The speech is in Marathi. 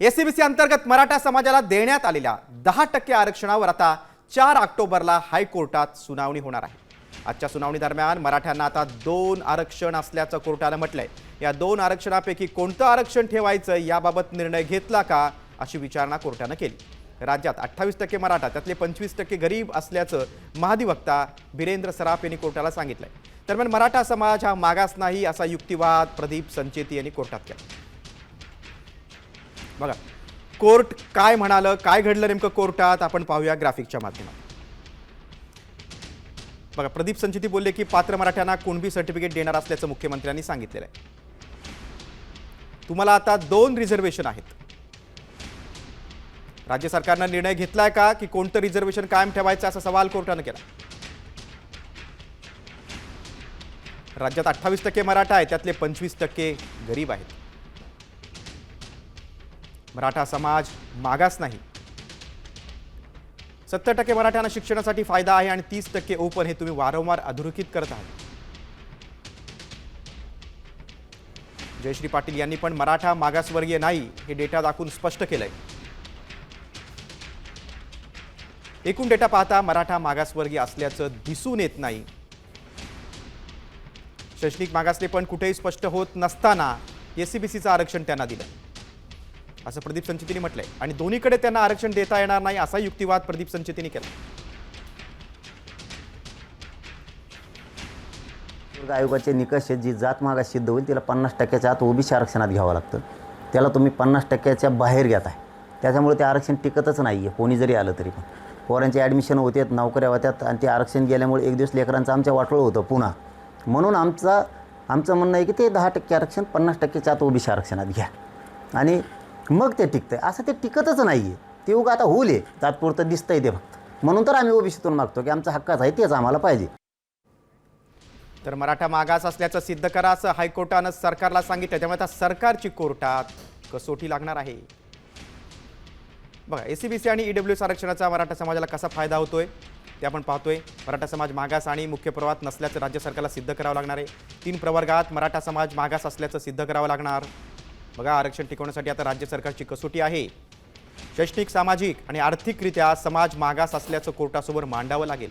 एससीबीसी अंतर्गत मराठा समाजाला देण्यात आलेल्या 10% आरक्षणावर आता 4 ऑक्टोबरला हायकोर्टात सुनावणी होणार आहे। आजच्या सुनावणी दरम्यान मराठ्यांना आता 2 आरक्षण असल्याचं कोर्टाने म्हटलंय। या 2 आरक्षणापैकी कोणतं आरक्षण ठेवायचं याबाबत निर्णय घेतला का अशी विचारणा कोर्टाने केली। राज्यात 28% मराठा त्यातले 25% गरीब असल्याचं महाधिवक्ता बिरेंद्र सराफ यांनी कोर्टाला सांगितलंय। दरम्यान मराठा समाज हा मागास नाही असा युक्तिवाद प्रदीप संचेती यांनी कोर्टात केला। बघा कोर्ट काय म्हणालं, काय घडलं नेमकं कोर्टात आपण पाहूया ग्राफिकच्या माध्यमातून। बघा प्रदीप संचेती बोलले की पात्र मराठ्यांना कुणबी सर्टिफिकेट देणार असल्याचं मुख्यमंत्र्यांनी सांगितलेलं आहे। तुम्हाला आता 2 रिझर्वेशन आहेत। राज्य सरकारने निर्णय घेतलाय का की कोणतं रिझर्वेशन कायम ठेवायचं असा सवाल कोर्टाने केला। राज्यात 28% मराठा आहे त्यातले 25% गरीब आहेत। मराठा समाज मागास नाही। 70% मराठ्यांना शिक्षणासाठी फायदा आहे आणि 30% ओपन हे तुम्ही वारंवार अधोरेखित करत आहात। जयश्री पाटील यांनी पण मराठा मागासवर्गीय नाही हे डेटा दाखवून स्पष्ट केलंय। एकूण डेटा पाहता मराठा मागासवर्गीय असल्याचं दिसून येत नाही। शैक्षणिक मागासले पण कुठेही स्पष्ट होत नसताना एससीबीसीचं आरक्षण त्यांना दिलं असं प्रदीप संचेतींनी म्हटलंय आणि दोन्हीकडे त्यांना आरक्षण देता येणार नाही असा युक्तिवाद प्रदीप संचेतींनी केला। आयोगाचे निकष जी जात मागास सिद्ध होईल तिला 50%च्या आत ओबीसी आरक्षणात घ्यावं लागतं। त्याला तुम्ही 50%च्या बाहेर घेताय, त्याच्यामुळे ते आरक्षण टिकतच नाही आहे। कोणी जरी आलं तरी पण पोरांचे ॲडमिशन होतात, नोकऱ्या होत्यात आणि ते आरक्षण गेल्यामुळे एक दिवस लेकरांचं आमच्या वाटोळं होतं पुन्हा। म्हणून आमचं म्हणणं आहे की ते 10% आरक्षण 50%च्या आत ओबीसी आरक्षणात घ्या आणि मग ते टिकतंय। असं ते टिकतच नाही आहे, ते उगा आता होईल आहे तात्पुरतं दिसतंय ते फक्त। म्हणून तर आम्ही ओबीसीतून मागतो की आमचा हक्काच आहे तेच आम्हाला पाहिजे। तर मराठा मागास असल्याचं सिद्ध करा असं हायकोर्टानं सरकारला सांगितलं, त्यामुळे आता सरकारची कोर्टात कसोटी लागणार आहे। बघा एससीबीसी आणि ईडब्ल्यूएस आरक्षणाचा मराठा समाजाला कसा फायदा होतोय ते आपण पाहतोय। मराठा समाज मागास आणि मुख्य प्रवर्गात नसल्याचं राज्य सरकारला सिद्ध करावं लागणार आहे। 3 प्रवर्गात मराठा समाज मागास असल्याचं सिद्ध करावं लागणार। बघा आरक्षण टिकवण्यासाठी आता राज्य सरकारची कसोटी आहे। शैक्षणिक, सामाजिक आणि आर्थिकरित्या समाज मागास असल्याचं कोर्टासमोर मांडावं लागेल।